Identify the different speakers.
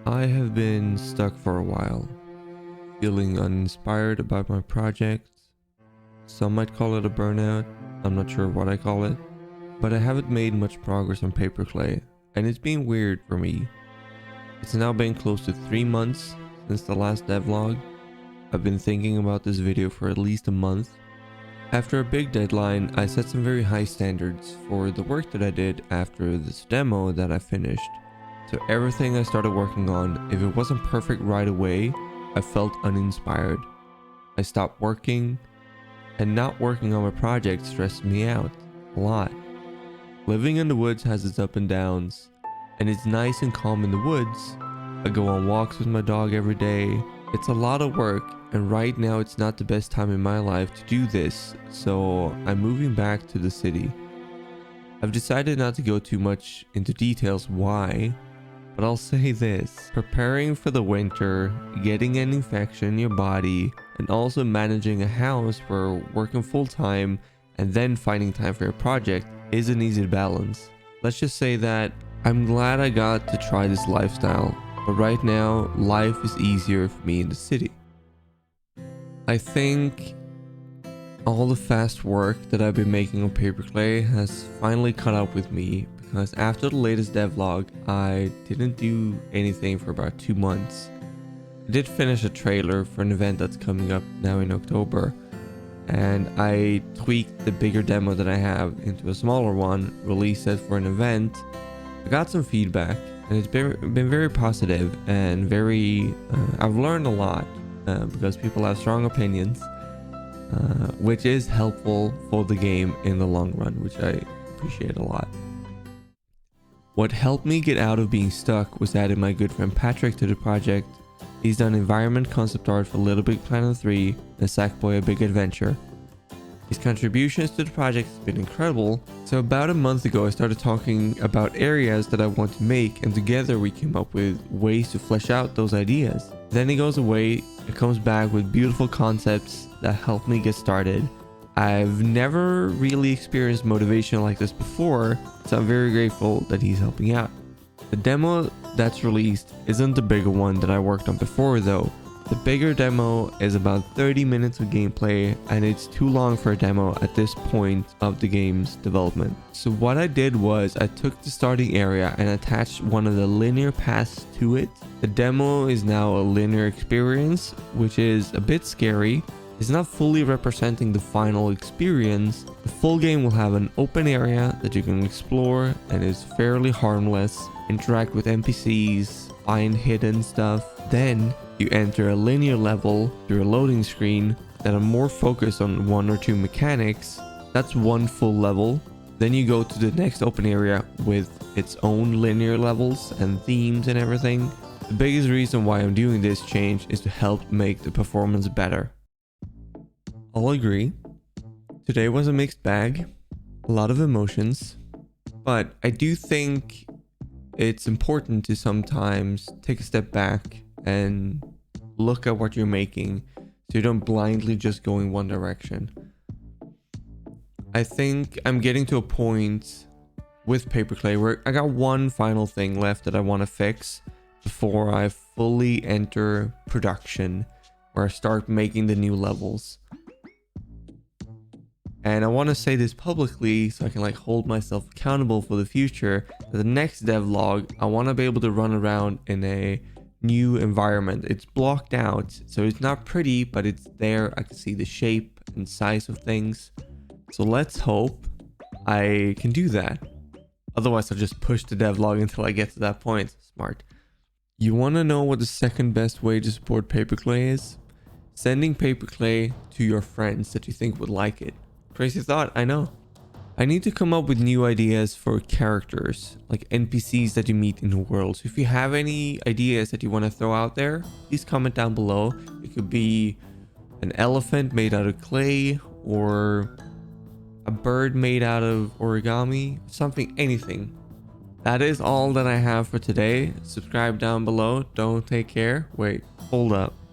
Speaker 1: I have been stuck for a while, feeling uninspired about my project. Some might call it a burnout, I'm not sure what I call it, but I haven't made much progress on Paperclay, and it's been weird for me. It's now been close to 3 months since the last devlog. I've been thinking about this video for at least a month. After a big deadline, I set some very high standards for the work that I did after this demo that I finished. So everything I started working on, if it wasn't perfect right away, I felt uninspired. I stopped working, and not working on my project stressed me out a lot. Living in the woods has its ups and downs, and it's nice and calm in the woods. I go on walks with my dog every day. It's a lot of work, and right now it's not the best time in my life to do this, so I'm moving back to the city. I've decided not to go too much into details why, but I'll say this: preparing for the winter, getting an infection in your body, and also managing a house where working full-time and then finding time for your project isn't easy to balance. Let's just say that I'm glad I got to try this lifestyle, but right now life is easier for me in the city. I think all the fast work that I've been making on Paperclay has finally caught up with me, because after the latest devlog I didn't do anything for about 2 months. I did finish a trailer for an event that's coming up now in October, and I tweaked the bigger demo that I have into a smaller one, released it for an event. I got some feedback and it's been very positive and very I've learned a lot because people have strong opinions, which is helpful for the game in the long run, which I appreciate a lot. What helped me get out of being stuck was adding my good friend Patrick to the project. He's done environment concept art for Little Big Planet 3 and Sackboy: A Big Adventure. His contributions to the project has been incredible, so about a month ago I started talking about areas that I want to make, and together we came up with ways to flesh out those ideas. Then he goes away and comes back with beautiful concepts that help me get started. I've never really experienced motivation like this before, so I'm very grateful that he's helping out. The demo that's released isn't the bigger one that I worked on before though. The bigger demo is about 30 minutes of gameplay, and it's too long for a demo at this point of the game's development. So what I did was I took the starting area and attached one of the linear paths to it. The demo is now a linear experience, which is a bit scary. It's not fully representing the final experience. The full game will have an open area that you can explore and is fairly harmless, interact with NPCs, find hidden stuff. Then you enter a linear level through a loading screen that are more focused on 1 or 2 mechanics. That's one full level. Then you go to the next open area with its own linear levels and themes and everything. The biggest reason why I'm doing this change is to help make the performance better. I'll agree. Today was a mixed bag, a lot of emotions, but I do think it's important to sometimes take a step back and look at what you're making so you don't blindly just go in one direction. I think I'm getting to a point with Paperclay where I got one final thing left that I want to fix before I fully enter production, where I start making the new levels. And I want to say this publicly so I can hold myself accountable for the future. For the next devlog, I want to be able to run around in a new environment. It's blocked out, so it's not pretty, but it's there. I can see the shape and size of things. So let's hope I can do that. Otherwise, I'll just push the devlog until I get to that point. Smart. You want to know what the second best way to support Paperclay is? Sending Paperclay to your friends that you think would like it. Crazy thought, I know. I need to come up with new ideas for characters, like NPCs that you meet in the world. So if you have any ideas that you want to throw out there, please comment down below. It could be an elephant made out of clay, or a bird made out of origami, something, anything. That is all that I have for today. Subscribe down below. Don't take care. Wait, hold up.